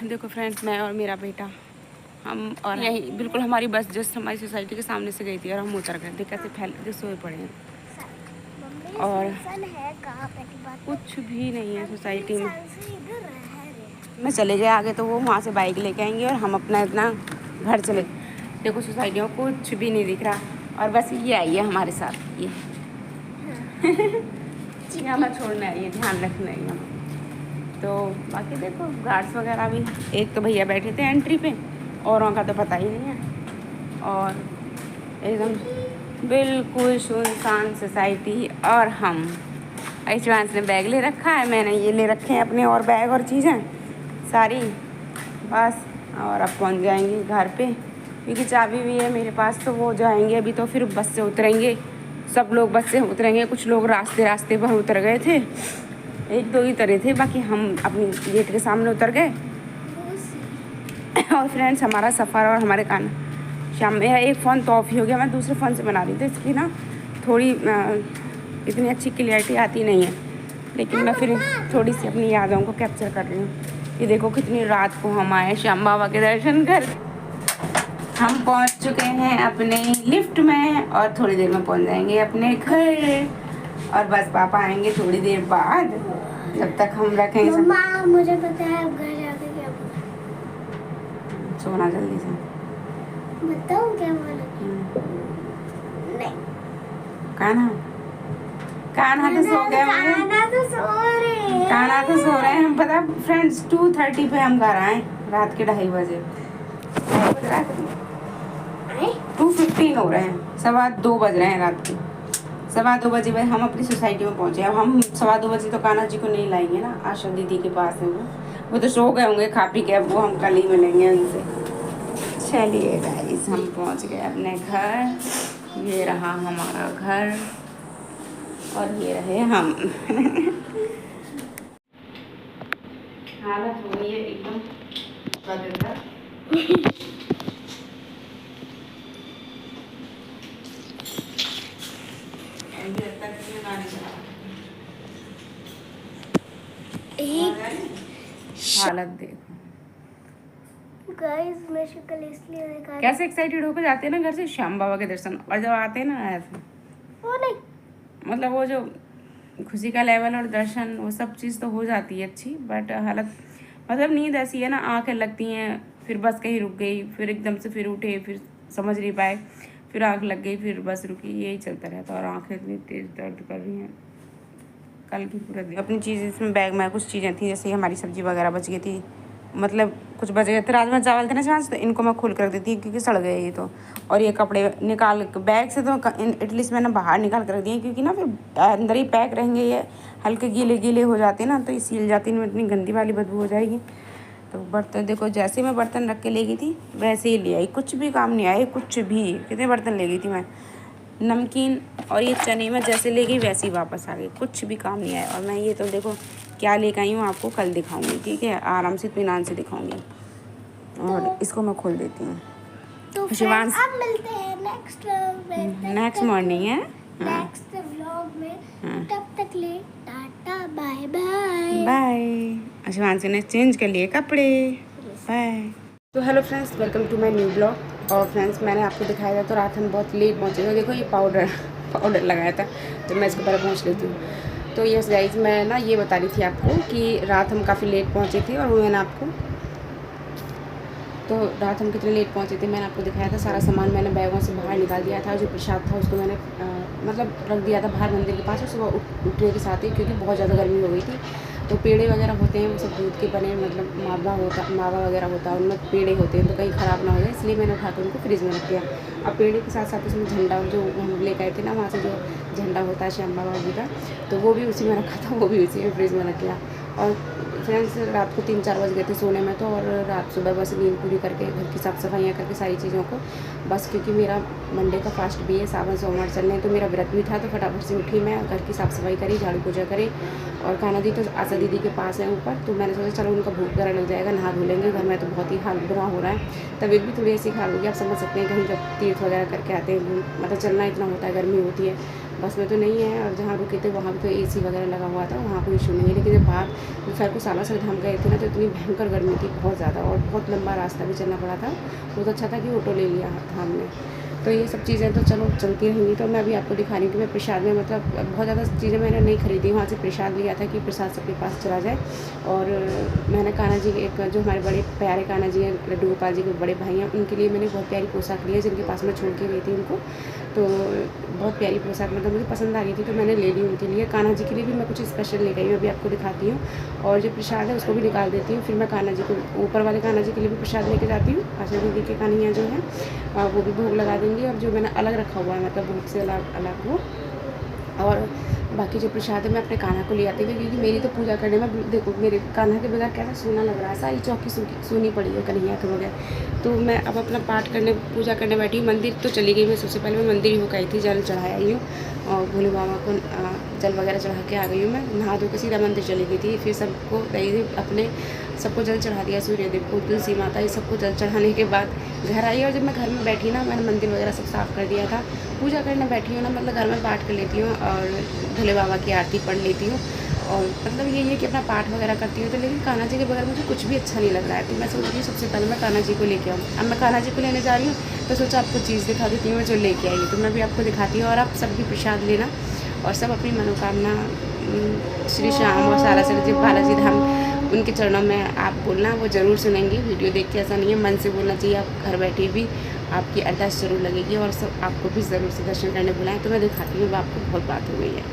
देखो फ्रेंड्स, मैं और मेरा बेटा हम और यही बिल्कुल हमारी बस जस्ट हमारी सोसाइटी के सामने से गई थी और हम उतर गए। देख कैसे फैल सोए पड़े हैं और कुछ भी नहीं है सोसाइटी में। मैं चले गए आगे तो वो वहाँ से बाइक लेके आएंगे और हम अपना इतना घर चले। देखो सोसाइटी में कुछ भी नहीं दिख रहा और बस ये आई है हमारे साथ, ये यहाँ मैं छोड़ने आई है, ध्यान रखना है यहाँ। तो बाकी देखो गार्ड्स वगैरह भी, एक तो भैया बैठे थे एंट्री पे, औरों का तो पता ही नहीं है। और एकदम बिल्कुल सुनसान सोसाइटी। और हम ऐशवांश ने बैग ले रखा है, मैंने ये ले रखे हैं अपने और बैग और चीज़ें सारी बस। और अब पहुंच जाएंगे घर पे क्योंकि चाबी भी है मेरे पास, तो वो जाएंगे अभी। तो फिर बस से उतरेंगे, सब लोग बस से उतरेंगे। कुछ लोग रास्ते पर उतर गए थे, एक दो ही तरह थे, बाकी हम अपनी गेट के सामने उतर गए। और फ्रेंड्स हमारा सफ़र और हमारे कान शाम में एक फ़ोन तो ऑफ ही हो गया। मैं दूसरे फ़ोन से बना रही थी, इसकी ना थोड़ी इतनी अच्छी क्लियरिटी आती नहीं है, लेकिन मैं फिर थोड़ी सी अपनी यादों को कैप्चर कर रही हूँ। ये देखो कितनी रात को हम आए श्याम बाबा के दर्शन कर। हम पहुँच चुके हैं अपने लिफ्ट में और थोड़ी देर में पहुँच जाएंगे अपने घर। और बस पापा आएंगे थोड़ी देर बाद, जब तक हम रखेंगे। मम्मा मुझे पता है अब घर जाके क्या सोना जल्दी से बताऊँ क्या बोला? नहीं, कान्हा तो सो गए। कान्हा तो सो रहे हैं। कान्हा तो सो रहे हैं। हम पता फ्रेंड्स 2:30 पे हम घर आए, रात के 2:30 बजे। 2:15 हो रहे हैं, 2:15 बज रहे हैं रात के। 2:15 बजे हम अपनी सोसाइटी में पहुंचे। अब हम 2:15 बजे तो कान्हा जी को नहीं लाएंगे ना, आशा दीदी के पास है वो तो सो गए होंगे खा पी के। अब वो हम कल ही मिलेंगे उनसे। चलिए गाइस, हम पहुंच गए अपने घर। ये रहा हमारा घर और ये रहे हम। हालत हो गई है एकदम बदतर। हालत देखो गाइस, मैं शक्ल इसलिए दिखा रही कैसे एक्साइटेड होकर जाते हैं ना घर से श्याम बाबा के दर्शन, और जब आते हैं ना ऐसे वो नहीं, मतलब वो जो खुशी का लेवल और दर्शन वो सब चीज़ तो हो जाती है अच्छी, बट हालत मतलब नींद ऐसी है ना, आंखें लगती हैं, फिर बस कहीं रुक गई, फिर एकदम से फिर उठे, फिर समझ नहीं पाए, फिर आँख लग गई, फिर बस रुकी, यही चलता रहता। और आँखें इतनी तेज़ दर्द कर रही हैं कल की पूरा दिन। अपनी चीज़ इसमें बैग में कुछ चीज़ें थी, जैसे हमारी सब्जी वगैरह बच गई थी, मतलब कुछ बच गए थे, राजमा चावल थे ना सांस, तो इनको मैं खोल कर रख देती क्योंकि सड़ गए ये तो। और ये कपड़े निकाल बैग से तो एटलीस्ट मैंने बाहर निकाल कर रख दिए, क्योंकि ना फिर अंदर ही पैक रहेंगे, ये हल्के गीले गीले हो जाते हैं ना, तो ये सील जाती है, इतनी गंदी वाली बदबू हो जाएगी। तो बर्तन देखो, जैसे मैं बर्तन रख के ले गई थी वैसे ही ले आई, कुछ भी काम नहीं आए, कुछ भी। कितने बर्तन ले गई थी मैं, नमकीन और ये चने में जैसे ले गई वैसे ही वापस आ गई, कुछ भी काम नहीं आया। और मैं ये तो देखो क्या लेकर आई हूँ, आपको कल दिखाऊंगी, ठीक है, आराम से इत्मीनान से दिखाऊंगी। और इसको मैं खोल देती हूँ। तो शिवांश अब मिलते हैं नेक्स्ट मॉर्निंग है, नेक्स्ट व्लॉग में। तब तक ले tata bye bye bye. Shivansh ने चेंज कर लिए कपड़े, बाय। तो hello friends, welcome to my new blog. और फ्रेंड्स मैंने आपको दिखाया था, तो रात हम बहुत लेट पहुँचे थे। देखो ये पाउडर लगाया था, तो मैं इसको पहले पहुँच लेती हूँ। तो यस गाइस, मैं ना ये बता रही थी आपको कि रात हम काफ़ी लेट पहुँचे थे, और वो मैंने आपको तो रात हम कितने लेट पहुँचे थे मैंने आपको दिखाया था। सारा सामान मैंने बैगों से बाहर निकाल दिया था, जो प्रसाद था उसको मैंने मतलब रख दिया था बाहर मंदिर के पास। और सुबह उठने के साथ ही, क्योंकि बहुत ज़्यादा गर्मी हो गई थी, तो पेड़े वगैरह होते हैं वो सब दूध के बने, मतलब मावा वगैरह होता है, उनमें पेड़े होते हैं, तो कहीं ख़राब ना हो जाए, इसलिए मैंने उठा कर उनको फ्रिज में रख दिया। अब पेड़े के साथ साथ उसमें झंडा, जो हम लेकर आए थे ना वहाँ से, जो झंडा होता है श्याम बाबा जी का, तो वो भी उसी में रखा था, वो भी उसी में फ्रिज में रख दिया। और फ्रेंड्स रात को 3-4 बज गए थे सोने में, तो और रात सुबह बस नींद पूरी करके घर की साफ़ सफाइयाँ करके सारी चीज़ों को, बस क्योंकि मेरा मंडे का फास्ट भी है, सावन सोमवार चलने, तो मेरा व्रत भी था, तो फटाफट से उठी मैं, घर की साफ़ सफाई करी, झाड़ू पूजा करी। और कान्हा दी तो आशा दीदी के पास है ऊपर, तो मैंने सोचा चलो उनका भूख वगैरह लग जाएगा, नहा धो लेंगे। घर में तो बहुत ही हाल बुरा हो रहा है, तबीयत भी थोड़ी ऐसी खराब होगी, आप समझ सकते हैं, कहीं जब तीर्थ वगैरह करके आते हैं, मतलब चलना इतना होता है, गर्मी होती है, बस में तो नहीं है, और जहाँ रुके थे वहाँ पे तो AC वगैरह लगा हुआ था, वहाँ पर इशू नहीं है। लेकिन जब बाहर दोपहर को सालासर धाम गए थे ना, तो इतनी भयंकर गर्मी थी, बहुत ज़्यादा, और बहुत लंबा रास्ता भी चलना पड़ा था। बहुत अच्छा था कि ऑटो ले लिया धाम में। तो ये सब चीज़ें तो चलो चलती रहेंगी। तो मैं अभी आपको दिखा रही हूँ कि मैं प्रसाद में मतलब बहुत ज़्यादा चीज़ें मैंने नहीं खरीदी, वहाँ से प्रसाद लिया था कि प्रसाद सबके पास चला जाए। और मैंने कान्हा जी के एक जो हमारे बड़े प्यारे कान्हा जी हैं, लड्डू गोपाल जी के बड़े भाई हैं, उनके लिए मैंने बहुत प्यारी पोशाक ली है, जिनके पास मैं छोड़ के गई थी उनको। तो बहुत प्यारी पोशाक मतलब मुझे पसंद आ गई थी, तो मैंने ले ली उनके लिए। कान्हा जी के लिए भी मैं कुछ स्पेशल ले गई हूँ, अभी आपको दिखाती हूँ। और जो प्रसाद है उसको भी निकाल देती हूँ, फिर मैं कान्हा जी को, ऊपर वाले कान्हा जी के लिए भी प्रसाद लेके जाती हूँ। आशा दीदी के कान्हैया जो है वो भी भोग लगा देंगी, और जो मैंने अलग रखा हुआ है मतलब भोग से अलग अलग वो, और बाकी जो प्रसाद है मैं अपने कान्हा को ले आती हूँ, क्योंकि मेरी तो पूजा करने में देखो मेरे कान्हा के बगैर कैसा सोना लग रहा है, सारी चौकी सोनी पड़ी है कन्हैया के बगैर। तो मैं अब अपना पाठ करने पूजा करने बैठी हूँ। मंदिर तो चली गई मैं, सबसे पहले मैं मंदिर ही होकर आई थी, जल चढ़ाया आई हूँ, और भोले बाबा को जल वगैरह चढ़ा के आ गई हूँ। मैं नहा धो के सीधा मंदिर चली गई थी, फिर सबको अपने सबको जल चढ़ा दिया, सूर्यदेव को, तुलसी माता, ये सबको जल चढ़ाने के बाद घर आई। और जब मैं घर में बैठी ना, मैंने मंदिर वगैरह सब साफ़ कर दिया था। पूजा करने बैठी हूँ ना, मतलब घर में पाठ कर लेती हूँ और भोले बाबा की आरती पढ़ लेती हूँ, और मतलब यही है कि अपना पाठ वगैरह करती हूँ। तो लेकिन कान्हा जी के बगैर मुझे कुछ भी अच्छा नहीं लग रहा है, तो मैं सोच रही हूँ सबसे पहले मैं कान्हा जी को लेके आऊँ। अब मैं कान्हा जी को लेने जा रही हूँ, तो सोचा आपको चीज़ दिखा देती हूँ मैं जो लेके आई हूँ। तो मैं भी आपको दिखाती हूँ, और आप सब भी प्रसाद लेना, और सब अपनी मनोकामना श्री श्याम और सालासर जी बालाजी धाम उनके चरणों में आप बोलना, वो ज़रूर सुनेंगे। वीडियो देख के ऐसा नहीं है, मन से बोलना चाहिए। आप घर बैठे भी आपकी अरदास ज़रूर लगेगी, और सब आपको भी ज़रूर से दर्शन करने बुलाएं। तो मैं दिखाती हूँ, आपको बहुत बात हो गई है।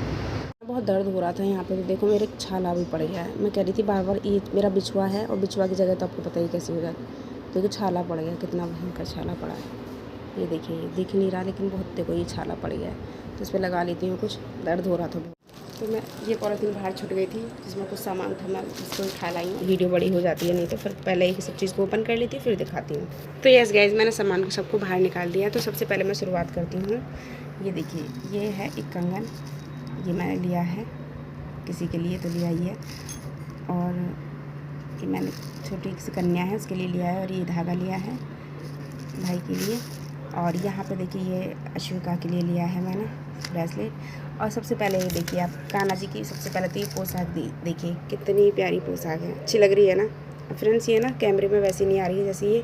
बहुत दर्द हो रहा था यहाँ पे, तो देखो मेरे छाला भी पड़ गया है। मैं कह रही थी बार बार ये मेरा बिछुआ है, और बिछुआ की जगह तो आपको पता ही कैसी होगा। देखो छाला पड़ गया, कितना भयंकर छाला पड़ा है। ये देखिए, ये दिख नहीं रहा, लेकिन बहुत देखो ये छाला पड़ गया है। तो इस पर लगा लेती हूँ, कुछ दर्द हो रहा था। तो मैं ये पॉलीथीन बाहर छूट गई थी, जिसमें कुछ सामान था, मैं इसको उठा लाई हूँ। वीडियो बड़ी हो जाती है, नहीं तो फिर पहले ही सब चीज़ को ओपन कर लेती हूँ, फिर दिखाती हूँ। तो यस गाइस, मैंने सामान को सबको बाहर निकाल दिया। तो सबसे पहले मैं शुरुआत करती हूँ। ये देखिए, ये है एक कंगन, ये मैंने लिया है किसी के लिए, तो लिया ही है। और ये मैंने छोटी सी कन्या है उसके लिए लिया है, और ये धागा लिया है भाई के लिए। और यहाँ पे देखिए ये अशोका के लिए लिया है मैंने ब्रेसलेट। और सबसे पहले ये देखिए आप कान्हा जी की सबसे पहले तो ये पोशाक देखिए कितनी प्यारी पोशाक है, अच्छी लग रही है ना फ्रेंड्स। ये ना कैमरे में वैसे नहीं आ रही है जैसे ये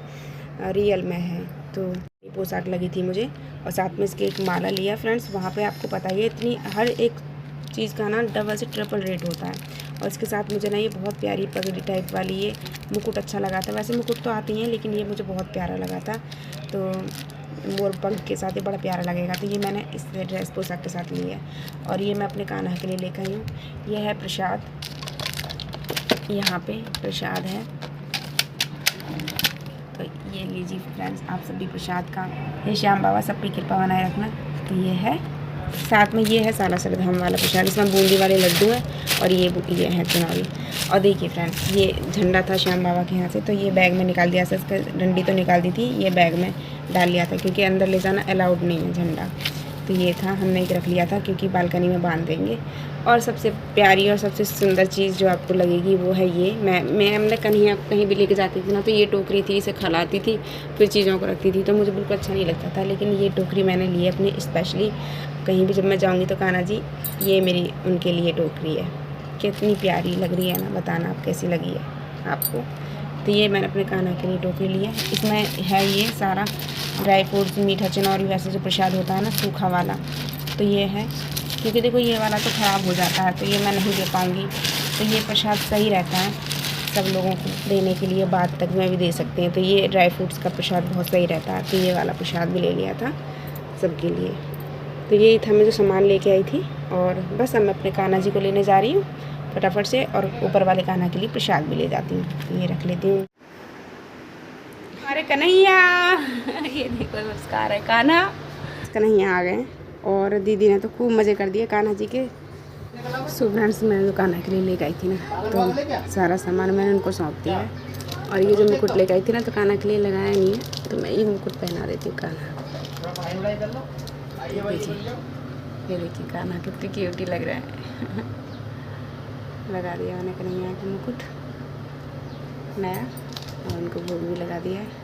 रियल में है। तो ये पोशाक लगी थी मुझे, और साथ में इसके एक माला लिया फ्रेंड्स। वहाँ पे आपको पता है इतनी हर एक चीज़ का ना डबल से ट्रिपल रेट होता है। और इसके साथ मुझे ना ये बहुत प्यारी पगड़ी टाइप वाली ये मुकुट अच्छा लगा था। वैसे मुकुट तो आती हैं, लेकिन ये मुझे बहुत प्यारा लगा था। तो मोर पंख के साथ ये बड़ा प्यारा लगेगा, तो ये मैंने इस ड्रेस पोशाक के साथ ली है। और ये मैं अपने कान्हा के लिए लेकर आई हूँ। ये है प्रसाद, यहाँ पे प्रसाद है, तो ये लीजिए फ्रेंड्स आप सभी प्रसाद का। हे श्याम बाबा सब पे कृपा बनाए रखना। तो ये है, साथ में ये है सालासर धाम वाला प्रसाद, इसमें बूंदी वाले लड्डू हैं, और ये है चुनावी। और देखिए फ्रेंड्स, ये झंडा था श्याम बाबा के यहाँ से, तो ये बैग में निकाल दिया था। इसका डंडी तो निकाल दी थी, ये बैग में डाल लिया था, क्योंकि अंदर ले जाना अलाउड नहीं है झंडा। तो ये था, हमने एक रख लिया था, क्योंकि बालकनी में बांध देंगे। और सबसे प्यारी और सबसे सुंदर चीज़ जो आपको लगेगी वो है ये। मैं हमने कन्हैया कहीं भी लेके जाती थी ना, तो ये टोकरी थी, इसे खिलाती थी, फिर चीज़ों को रखती थी, तो मुझे बिल्कुल अच्छा नहीं लगता था। लेकिन ये टोकरी मैंने ली है अपनी स्पेशली, कहीं भी जब मैं जाऊँगी तो कान्हा जी ये मेरी उनके लिए टोकरी है। कितनी प्यारी लग रही है ना, बताना आप कैसी लगी है आपको। तो ये मैंने अपने कान्हा के लिए टोकरी ली है। इसमें है ये सारा ड्राई फ्रूट्स, मीठा चनौरी, वैसे जो प्रसाद होता है ना सूखा वाला, तो ये है। क्योंकि देखो ये वाला तो ख़राब हो जाता है, तो ये मैं नहीं दे पाऊँगी। तो ये प्रसाद सही रहता है सब लोगों को देने के लिए, बाद तक में भी दे सकते हैं। तो ये ड्राई फ्रूट्स का प्रसाद बहुत सही रहता है, तो ये वाला प्रसाद भी ले लिया था सबके लिए। तो यही था मैं जो सामान लेके आई थी, और बस अब मैं अपने कान्हा जी को लेने जा रही हूँ फटाफट से, और ऊपर वाले कान्हा के लिए प्रसाद भी ले जाती हूँ। तो ये रख लेती हूँ। अरे कन्हैया ये देखो नमस्कार है कान्हा। कन्हैया आ गए, और दीदी ने तो खूब मज़े कर दिए कान्हा जी के। सो फ्रेंड्स, मैं जो कान्हा के लिए लेके आई थी ना, तो सारा सामान मैंने उनको सौंप दिया है। और ये जो मुकुट लेके आई थी ना, तो कान्हा के लिए लगाया नहीं है, तो मैं ये मुकुट पहना देती हूँ कान्हा। ये देखिए कान्हा कितनी क्यूटी लग रहा है लगा दिया मैंने कन्हैया का मुकुट नया, और उनको भोग भी लगा दिया है।